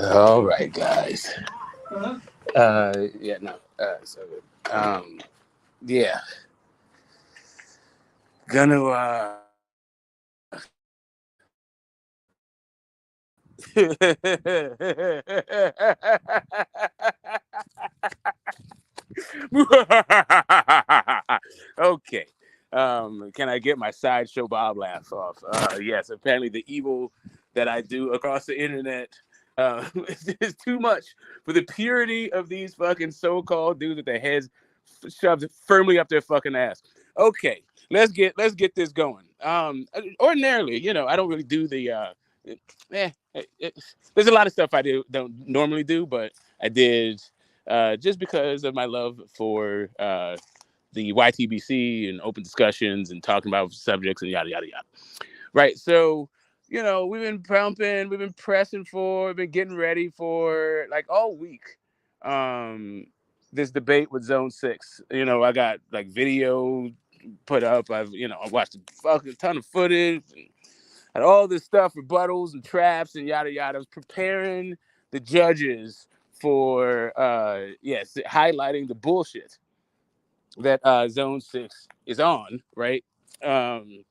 All right, guys. Yeah, no. So good. Yeah. Gonna, okay. Can I get my sideshow Bob laugh off? Yes, apparently the evil that I do across the internet is too much for the purity of these fucking so-called dudes with their heads shoved firmly up their fucking ass. Okay, let's get this going. Ordinarily, I don't really do the eh, there's a lot of stuff I don't normally do, but I did just because of my love for the YTBC and open discussions and talking about subjects and yada yada yada. Right. So, we've been pumping, we've been pressing for, we've been getting ready for like all week. Um, this debate with Zone Six. I got like video put up. I watched a fucking ton of footage and all this stuff, rebuttals and traps and yada yada. I was preparing the judges for yes, highlighting the bullshit that Zone Six is on, right? Um,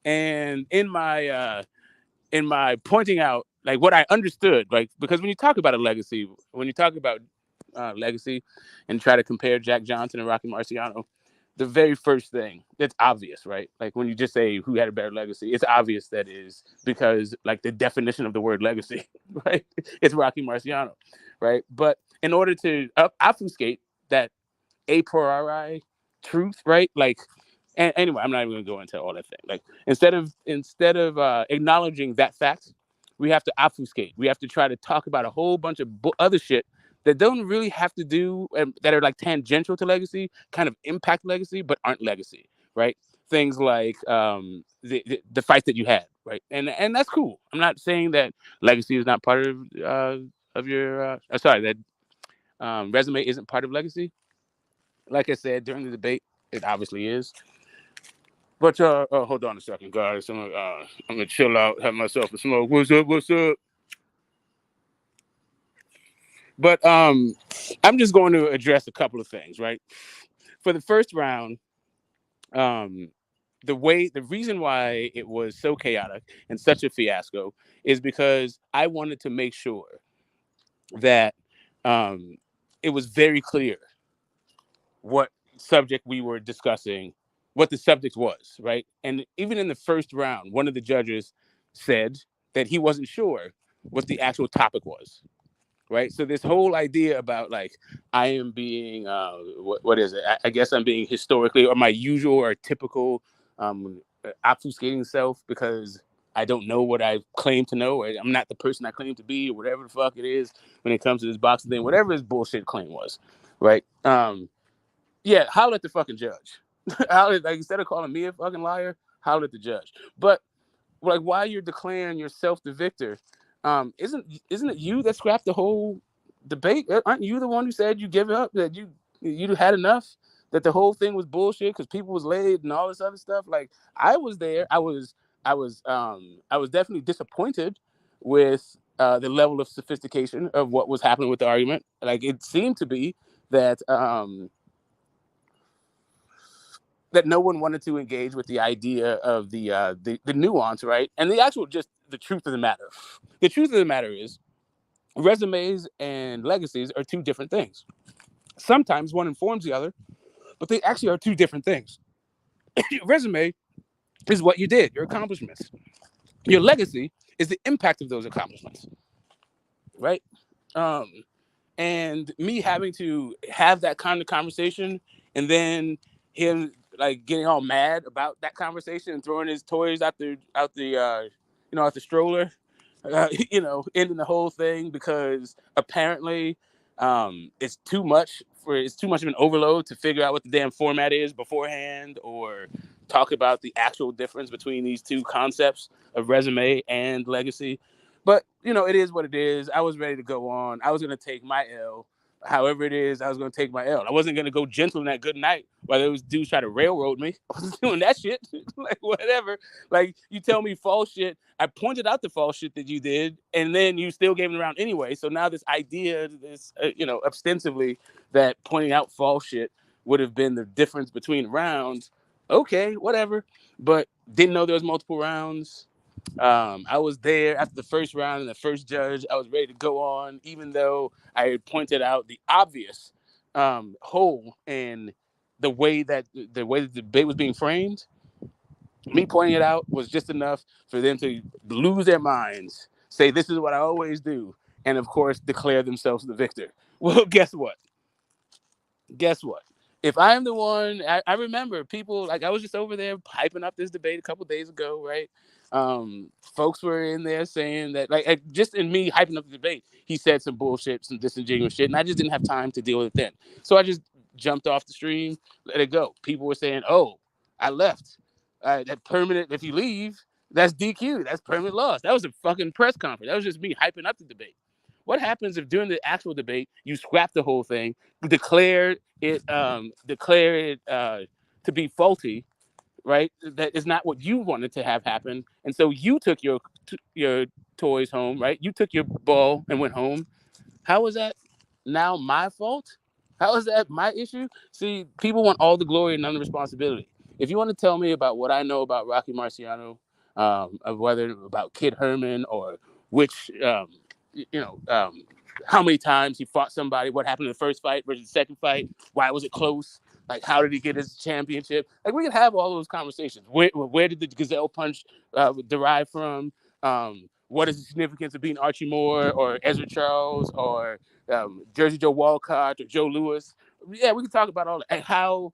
and in my pointing out like what I understood, like because when you talk about a legacy, when you talk about legacy, and try to compare Jack Johnson and Rocky Marciano, the very first thing that's obvious, right? Like when you just say who had a better legacy, it's obvious that is because like the definition of the word legacy, right? It's Rocky Marciano, right? But in order to obfuscate that a priori truth, right? Like, and anyway, I'm not even gonna go into all that thing. Like, instead of acknowledging that fact, we have to obfuscate. We have to try to talk about a whole bunch of other shit that don't really have to do that are like tangential to legacy, kind of impact legacy, but aren't legacy, right? Things like the fight that you had, right? And that's cool. I'm not saying that legacy is not part of your. Sorry, that resume isn't part of legacy. Like I said during the debate, it obviously is. But hold on a second, guys. I'm gonna chill out, have myself a smoke. What's up? What's up? But I'm just going to address a couple of things, right? For the first round, um, the reason why it was so chaotic and such a fiasco is because I wanted to make sure that um, it was very clear what subject we were discussing, what the subject was, right? And even in the first round, one of the judges said that he wasn't sure what the actual topic was, right? So this whole idea about like I am being what is it? I guess I'm being historically or my usual or typical obfuscating self because I don't know what I claim to know, or I'm not the person I claim to be, or whatever the fuck it is when it comes to this boxing thing, whatever his bullshit claim was, right? Yeah, holler at the fucking judge. Like instead of calling me a fucking liar, holler at the judge. But like while you're declaring yourself the victor, isn't it you that scrapped the whole debate? Aren't you the one who said you give up, that you had enough, that the whole thing was bullshit because people was laid and all this other stuff? Like I was there. I was definitely disappointed with the level of sophistication of what was happening with the argument. Like it seemed to be that that no one wanted to engage with the idea of the nuance, right? And the actual just the truth of the matter. The truth of the matter is resumes and legacies are two different things. Sometimes one informs the other, but they actually are two different things. Your resume is what you did, your accomplishments. Your legacy is the impact of those accomplishments, right? Um, and me having to have that kind of conversation and then him like getting all mad about that conversation and throwing his toys out the stroller, ending the whole thing because apparently it's too much of an overload to figure out what the damn format is beforehand or talk about the actual difference between these two concepts of resume and legacy. But it is what it is. I was ready to go on. I was going to take my L. however it is, I was going to take my L. I wasn't going to go gentle in that good night while those dudes try to railroad me. I wasn't doing that shit. Like, whatever. Like, you tell me false shit. I pointed out the false shit that you did, and then you still gave it around anyway. So now this idea, ostensively that pointing out false shit would have been the difference between rounds. Okay, whatever. But didn't know there was multiple rounds. I was there after the first round and the first judge. I was ready to go on, even though I had pointed out the obvious hole in the way that the debate was being framed. Me pointing it out was just enough for them to lose their minds, say this is what I always do, and of course declare themselves the victor. Well, guess what? If I am the one, I remember people like I was just over there hyping up this debate a couple days ago, right? Folks were in there saying that, like, just in me hyping up the debate, he said some bullshit, some disingenuous shit, and I just didn't have time to deal with it then. So I just jumped off the stream, let it go. People were saying, "Oh, I left. That permanent. If you leave, that's DQ. That's permanent loss." That was a fucking press conference. That was just me hyping up the debate. What happens if during the actual debate you scrap the whole thing, declare it to be faulty, right? That is not what you wanted to have happen, and so you took your toys home, right? You took your ball and went home. How is that now my fault? How is that my issue? See, people want all the glory and none of the responsibility. If you want to tell me about what I know about Rocky Marciano, of whether about Kid Herman or which, you know, how many times he fought somebody, what happened in the first fight versus the second fight, why was it close? Like, how did he get his championship? Like, we could have all those conversations. Where did the Gazelle Punch derive from? What is the significance of being Archie Moore or Ezra Charles or Jersey Joe Walcott or Joe Louis? Yeah, we can talk about all that. And how,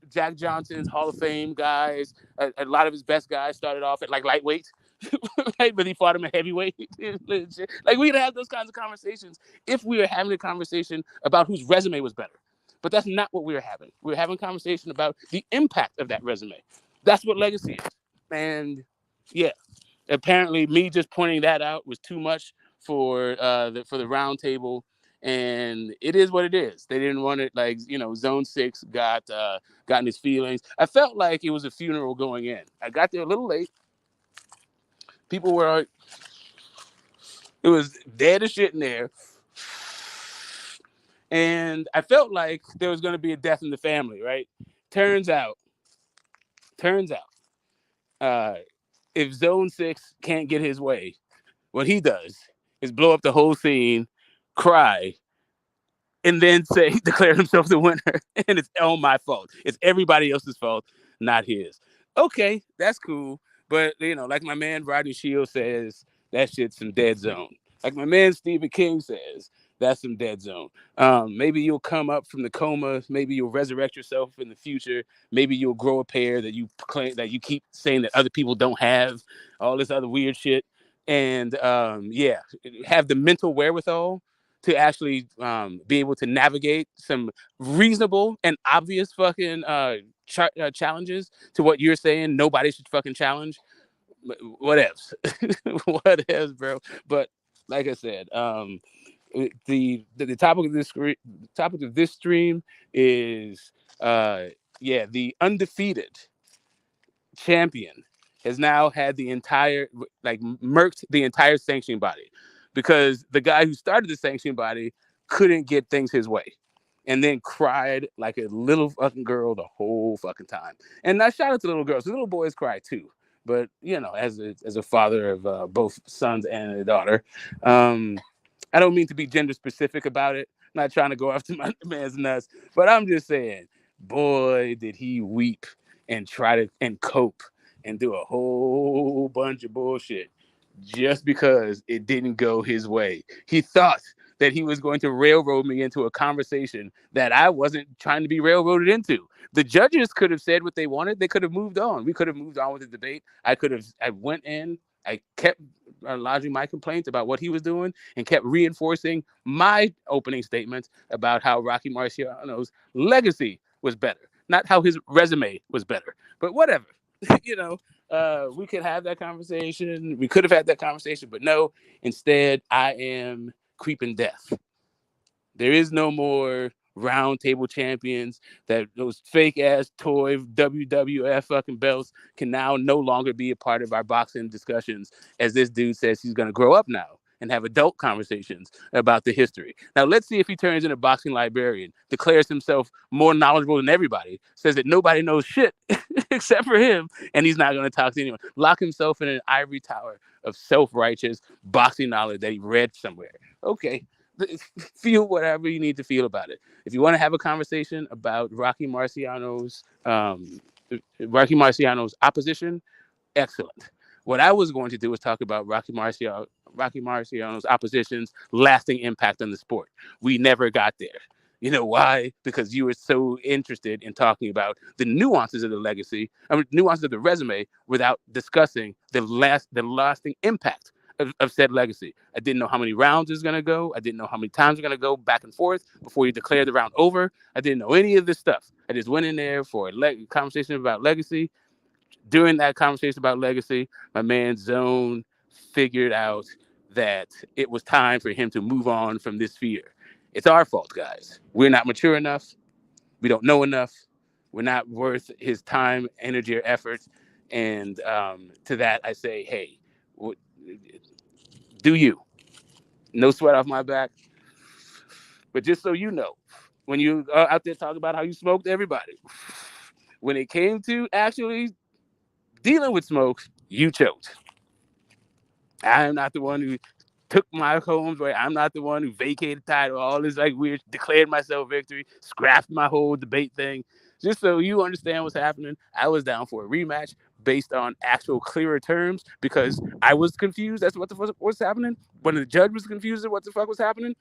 Jack Johnson's Hall of Fame guys, a lot of his best guys started off at like lightweight, right? But he fought him at heavyweight. Like, we could have those kinds of conversations if we were having a conversation about whose resume was better. But that's not what we were having. We were having a conversation about the impact of that resume. That's what legacy is. And yeah, apparently me just pointing that out was too much for the round table, and it is what it is. They didn't want it. Like, Zone 6 got in his feelings. I felt like it was a funeral going in. I got there a little late. People were, it was dead as shit in there, and I felt like there was going to be a death in the family, right? turns out turns out uh if Zone 6 can't get his way, what he does is blow up the whole scene, cry, and then say declare himself the winner, and it's all my fault. It's everybody else's fault, not his. Okay, that's cool, but like my man Rodney Shields says, that shit's some dead zone. Like my man Stephen King says, that's some dead zone. Maybe you'll come up from the coma. Maybe you'll resurrect yourself in the future. Maybe you'll grow a pair that you claim that you keep saying that other people don't have. All this other weird shit, and yeah, have the mental wherewithal to actually be able to navigate some reasonable and obvious fucking challenges to what you're saying nobody should fucking challenge. What else? What else, bro? But like I said, the topic of this stream is yeah, the undefeated champion has now had the entire, like, murked the entire sanctioning body because the guy who started the sanctioning body couldn't get things his way, and then cried like a little fucking girl the whole fucking time. And I shout out to little girls. The little boys cry too, but as a father of both sons and a daughter, I don't mean to be gender specific about it. I'm not trying to go after my man's nuts, but I'm just saying, boy, did he weep and try to and cope and do a whole bunch of bullshit just because it didn't go his way. He thought that he was going to railroad me into a conversation that I wasn't trying to be railroaded into. The judges could have said what they wanted. They could have moved on. We could have moved on with the debate. I went in. I kept lodging my complaints about what he was doing and kept reinforcing my opening statements about how Rocky Marciano's legacy was better, not how his resume was better. But whatever, we could have that conversation. We could have had that conversation, but no. Instead, I am creeping death. There is no more round table champions. That those fake ass toy WWF fucking belts can now no longer be a part of our boxing discussions, as this dude says he's going to grow up now and have adult conversations about the history. Now, let's see if he turns into a boxing librarian, declares himself more knowledgeable than everybody, says that nobody knows shit except for him, and he's not going to talk to anyone. Lock himself in an ivory tower of self-righteous boxing knowledge that he read somewhere. Okay, feel whatever you need to feel about it. If you want to have a conversation about Rocky Marciano's opposition, excellent. What I was going to do was talk about Rocky Marciano's opposition's lasting impact on the sport. We never got there. You know why? Because you were so interested in talking about the nuances of the legacy, nuances of the resume, without discussing the lasting impact of said legacy. I didn't know how many rounds it was going to go. I didn't know how many times we're going to go back and forth before you declare the round over. I didn't know any of this stuff. I just went in there for a conversation about legacy. During that conversation about legacy, my man Zone figured out that it was time for him to move on from this fear. It's our fault, guys. We're not mature enough. We don't know enough. We're not worth his time, energy, or effort. And to that, I say, hey, do you? No sweat off my back. But just so you know, when you are out there talking about how you smoked everybody, when it came to actually dealing with smoke, you choked. I am not the one who took my homes away. I'm not the one who vacated title, all this like weird, declared myself victory, scrapped my whole debate thing. Just so you understand what's happening, I was down for a rematch based on actual clearer terms because I was confused as to what the fuck was happening. When the judge was confused as what the fuck was happening.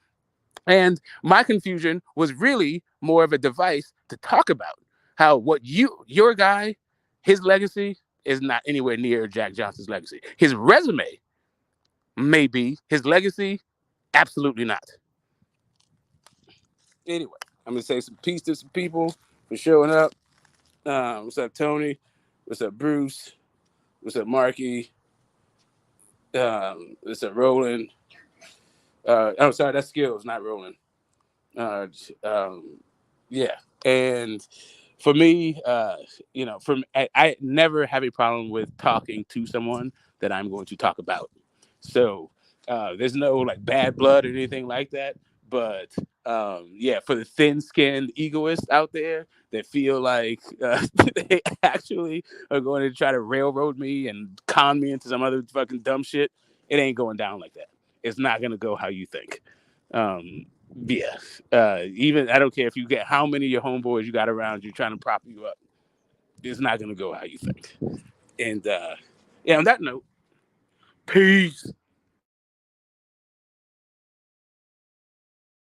And my confusion was really more of a device to talk about how your guy, his legacy is not anywhere near Jack Johnson's legacy. His resume may be, his legacy, absolutely not. Anyway, I'm gonna say some peace to some people for showing up. What's up, Tony? What's up, Bruce? What's up, Marky? What's up, Roland? Oh, sorry, that's Skills, not Roland. Yeah, and for me, I never have a problem with talking to someone that I'm going to talk about. So there's no like bad blood or anything like that. But yeah, for the thin-skinned egoists out there that feel like they actually are going to try to railroad me and con me into some other fucking dumb shit, it ain't going down like that. It's not going to go how you think. Um, yeah, even I don't care if you get how many of your homeboys you got around you trying to prop you up. It's not going to go how you think. And yeah, on that note, peace.